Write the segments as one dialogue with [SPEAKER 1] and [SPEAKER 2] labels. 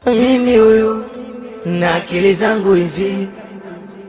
[SPEAKER 1] Mimi huyu na akili zangu hizi,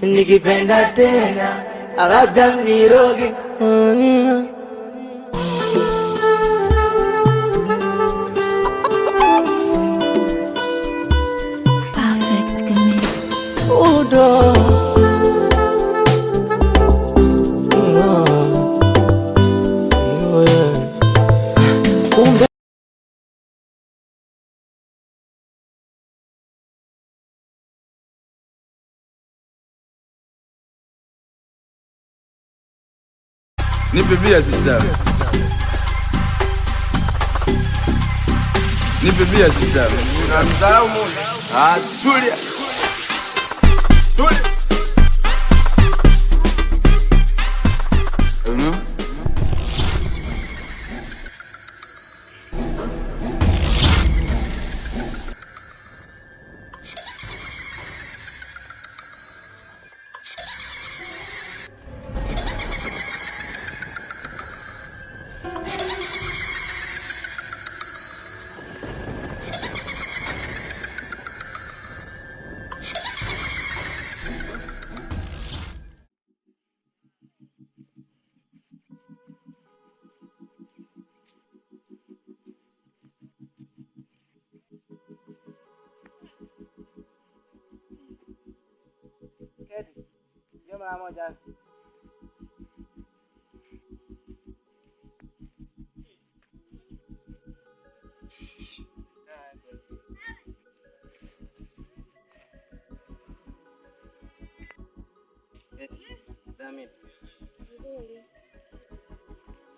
[SPEAKER 1] nikipenda tena labda mniroge.
[SPEAKER 2] Perfect mix.
[SPEAKER 1] Udo kumbe
[SPEAKER 3] nipe bia sasa. Nipe bia sasa. Unamdharau Mungu. Tulia. Tulia.
[SPEAKER 4] Mara moja.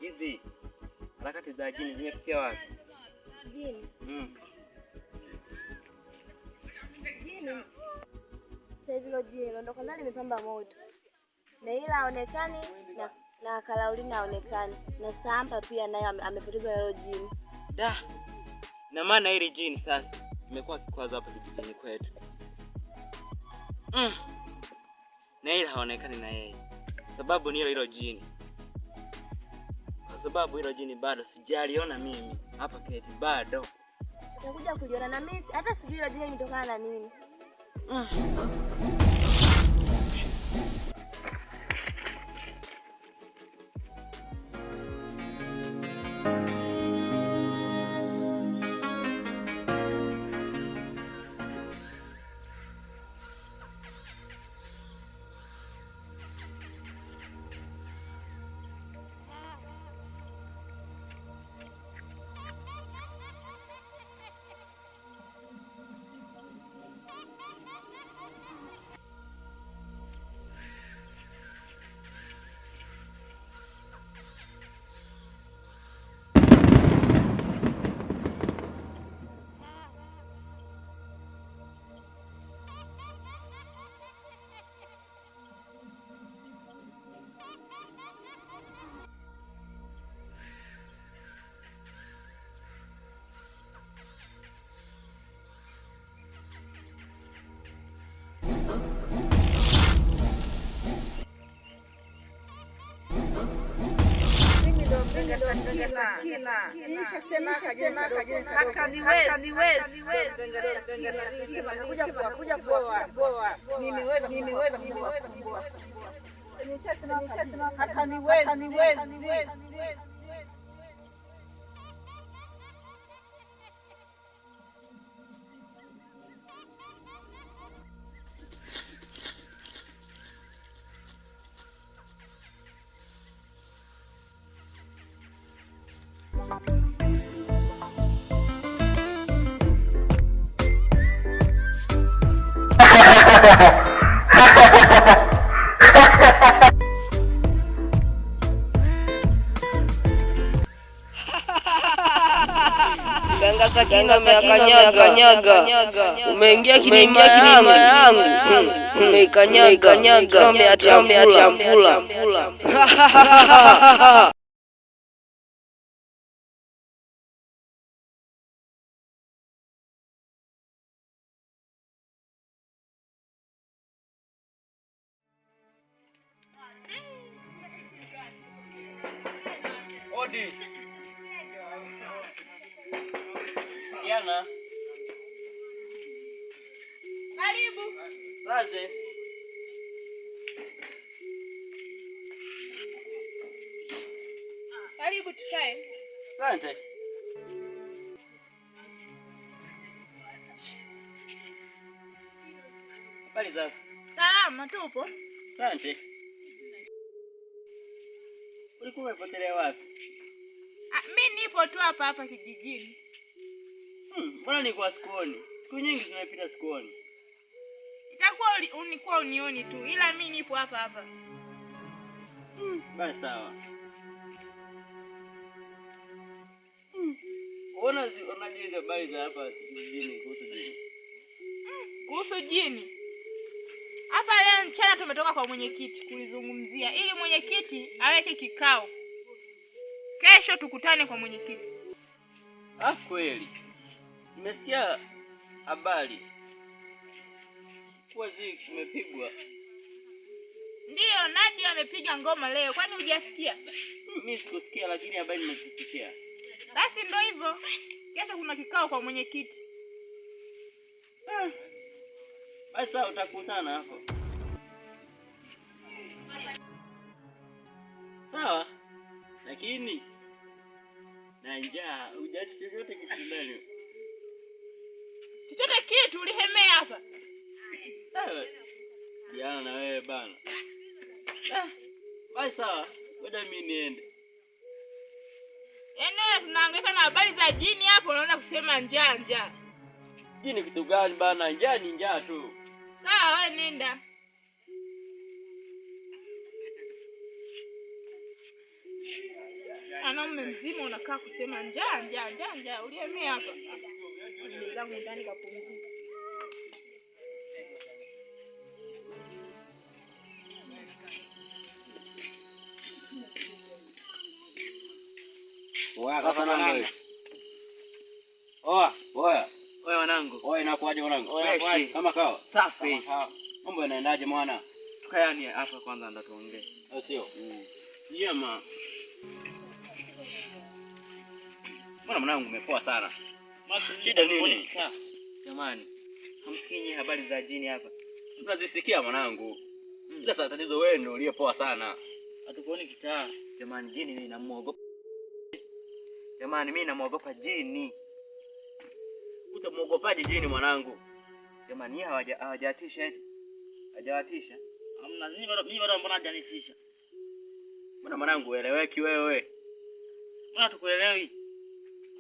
[SPEAKER 4] Hizi harakati za jini zimefikia wapi?
[SPEAKER 5] Jini? Jini? Sasa hilo jini ndo kwanza limepamba moto. Na ila haonekani na Kalaulina haonekani. Na Sampa pia naye amepoteza hilo jini.
[SPEAKER 4] Da. Na maana hili jini sasa imekuwa kikwazo hapa kijijini kwetu. Na ila haonekani na yeye. Sababu ni hilo jini. Kwa sababu hilo jini bado sijaliona mimi hapa keti bado.
[SPEAKER 5] Utakuja kujiona na mimi hata sijui hilo jini litokana na nini.
[SPEAKER 6] Ganga umekanyaga, umeingia kinima yangu, umekanyaga, umeachambula.
[SPEAKER 4] Odi. Yana.
[SPEAKER 6] Karibu.
[SPEAKER 4] Asante.
[SPEAKER 6] Karibu tukae.
[SPEAKER 4] Asante. Habari zako?
[SPEAKER 6] Salama tupo.
[SPEAKER 4] Asante. Ulikuwa umepotelea wapi?
[SPEAKER 6] Mimi nipo tu hapa kijijini.
[SPEAKER 4] Mbona nilikuwa sikuoni? Siku nyingi zimepita sikuoni.
[SPEAKER 6] Itakuwa unikuwa unioni tu, ila mimi nipo hapa.
[SPEAKER 4] Basi sawa. Unajiza habari za hapa kijijini kuhusu jini?
[SPEAKER 6] Kuhusu jini? Hapa leo mchana tumetoka kwa mwenyekiti kulizungumzia ili mwenyekiti aweke kikao. Kesho tukutane kwa mwenyekiti.
[SPEAKER 4] Kweli. Nimesikia habari kwa jini kimepigwa.
[SPEAKER 6] Ndiyo, Nadia amepiga ngoma leo. Kwani hujasikia?
[SPEAKER 4] Mimi sikusikia, lakini habari nimesikia.
[SPEAKER 6] Basi ndio hivyo. Kesho kuna kikao kwa mwenyekiti.
[SPEAKER 4] Basi sawa, utakutana hapo. Sawa. Lakini na njaa, hujaji chochote kishindani.
[SPEAKER 6] Chochote kitu ulihemea hapa.
[SPEAKER 4] Jana na wewe bana. Basi sawa, ngoja mimi niende.
[SPEAKER 6] Yaani tunahangaika na habari za jini hapo, unaanza kusema njaa.
[SPEAKER 4] Jini kitu gani bana? Njaa ni njaa tu.
[SPEAKER 6] Sawa, wewe nenda. Anaume mzima unakaa kusema njaa. Ulihemea hapa. Ndio zangu ndani kapumzika.
[SPEAKER 4] Oya kaka nangu. Oya wanangu. Oya inakuaje wanangu? Oya kama kawa. Safi. Mambo yanaendaje mwana? Tukayani hapa kwanza ndo tuongee. Sio? Jema. Mbona mwanangu umepoa sana? Shida nini? Jamani, hamsikii habari za jini hapa? Tunazisikia mwanangu. Ila sasa tatizo wewe ndio uliyepoa sana. Hatukuoni kitaa. Jamani, jini mimi namuogopa. Jamani, mimi namuogopa jini. Utamuogopaje jini mwanangu? Jamani, yeye hawajatisha eti. Hajawatisha. Hamna, mimi bado mbona hajanitisha? Mbona mwanangu ueleweki wewe? Mbona tukuelewi?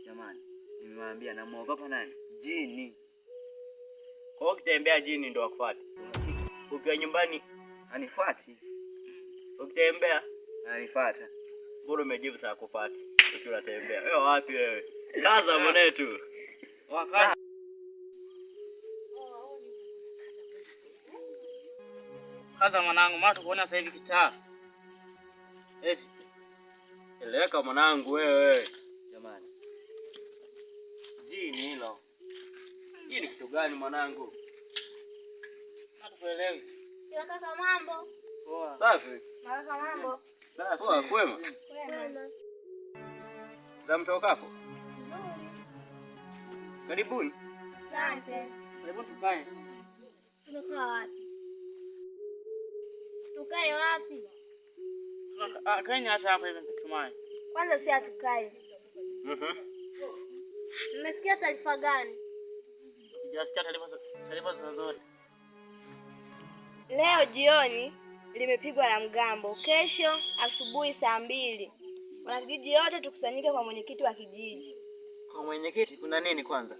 [SPEAKER 4] Jamani, nimemwambia namuogopa nani? Jini. Kwa hiyo ukitembea jini ndo akufuate. Ukiwa nyumbani anifuati. Ukitembea ananifuata. Mbona umejibu sana kufuata? Ukiwa unatembea. Wewe wapi wewe? Kaza mwanetu. Wakaza. Kaza mwanangu, maana tukuona sasa hivi kitaa. Eti. Eleweka mwanangu wewe. Jamani. Jini hilo. Jini kitu gani mwanangu? Hatukuelewi.
[SPEAKER 5] Kaka mambo.
[SPEAKER 4] Poa. Safi.
[SPEAKER 5] Kaka mambo.
[SPEAKER 4] Safi. Poa, kwema.
[SPEAKER 5] Kwema.
[SPEAKER 4] Za mtoka hapo? Karibuni.
[SPEAKER 5] Asante.
[SPEAKER 4] Karibuni tukae.
[SPEAKER 5] Tunakaa wapi? Tukae wapi?
[SPEAKER 4] Kaeni hata hapa hivi tutumai.
[SPEAKER 5] Kwanza si atukae. Mmesikia taarifa gani?
[SPEAKER 4] Sijasikia taarifa zozote.
[SPEAKER 5] Leo jioni limepigwa la mgambo. Kesho asubuhi saa 2. Wanakijiji wote tukusanyike kwa mwenyekiti wa kijiji.
[SPEAKER 4] Kwa mwenyekiti kuna nini kwanza?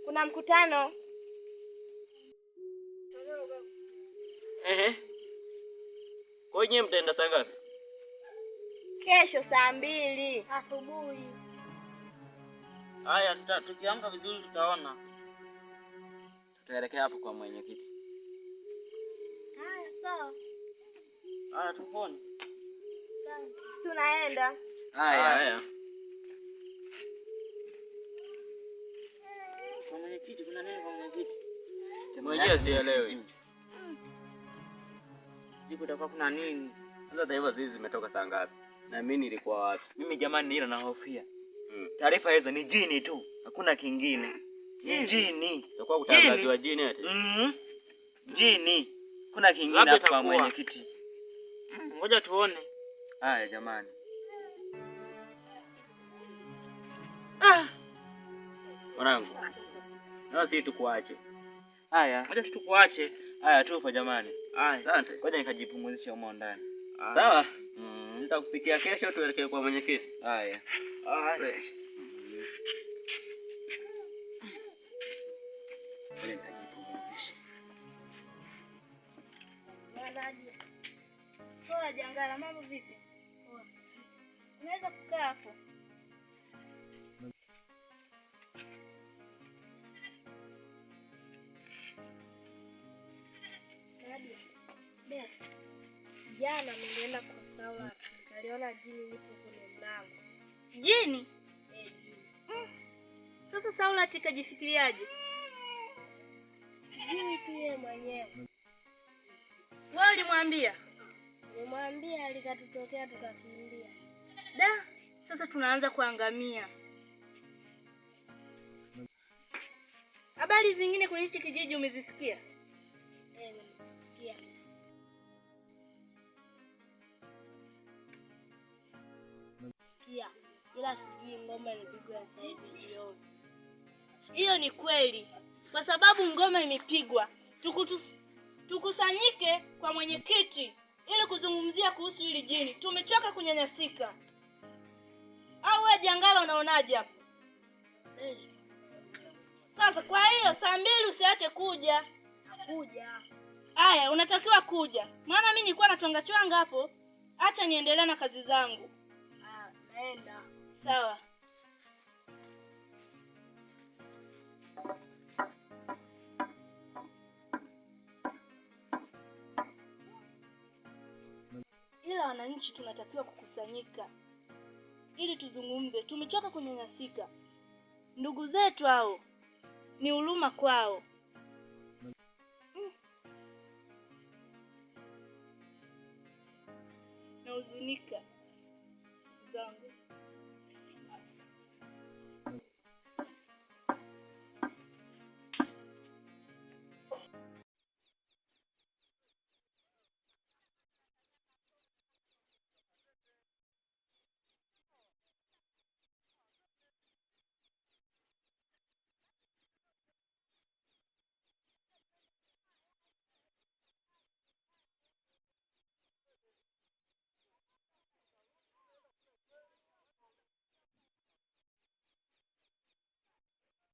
[SPEAKER 5] Kuna mkutano.
[SPEAKER 4] Kwa hiyo mtaenda saa ngapi?
[SPEAKER 5] Kesho saa 2 asubuhi.
[SPEAKER 4] Haya, tukiamka vizuri tutaona. Tutaelekea hapo kwa mwenyekiti.
[SPEAKER 5] Haya, sawa.
[SPEAKER 4] Haya, tupone.
[SPEAKER 5] Sawa. Tunaenda.
[SPEAKER 4] Haya. Kwa mwenyekiti kuna nini kwa mwenyekiti? Mwenyewe sielewi. Jiko utakuwa kuna nini? Sasa taarifa hizi zimetoka saa ngapi? Na mimi nilikuwa wapi? Mimi jamani nila na hofia. Taarifa hizo ni jini tu. Hakuna kingine. Ni jini. Utakuwa kutangaziwa jini eti. Jini. Kuna kingine
[SPEAKER 7] Labda
[SPEAKER 4] hapa
[SPEAKER 7] itakuwa.
[SPEAKER 4] mwenyekiti.
[SPEAKER 7] Ngoja tuone.
[SPEAKER 4] Haya jamani. Mwanangu. Na sisi tukuache. Haya.
[SPEAKER 7] Ngoja situkuache.
[SPEAKER 4] Haya tupo jamani.
[SPEAKER 7] Haya.
[SPEAKER 4] Asante. Ngoja nikajipumzisha huko ndani.
[SPEAKER 7] Haya.
[SPEAKER 4] Sawa? Nitakupikia kesho tuelekee kwa mwenyekiti. Haya.
[SPEAKER 7] Haya.
[SPEAKER 4] Fresh. Ngoja nikajipumzisha.
[SPEAKER 5] Mwanaje. Poa Jangala, mambo vipi? Poa. Unaweza kukaa hapo? Jana nilienda kwa Saula, niliona jini lipo kwenye mlango. Jini? Jini. Sasa Saula tikajifikiriaje? Jini pia mwenyewe. Wewe ulimwambia? Nilimwambia, likatutokea tukakimbia. Da, sasa tunaanza kuangamia. Habari zingine kwenye hichi kijiji umezisikia? Nimesikia. Ila sijui ngoma ilipigwa sasa hivi jioni. Hiyo ni kweli, kwa sababu ngoma imepigwa. Tukusanyike kwa mwenyekiti ili kuzungumzia kuhusu hili jini. Tumechoka kunyanyasika. Au wewe Jangala unaonaje hapo? Sasa kwa hiyo saa 2 usiache kuja. Nakuja. Haya, unatakiwa kuja. Maana mimi nilikuwa natonga chwanga hapo. Acha niendelee na kazi zangu. Naenda. Sawa. Ila wananchi tunatakiwa kukusanyika ili tuzungumze. Tumechoka kunyanyasika. Ndugu zetu hao, ni huruma kwao. Nahuzunika zangu.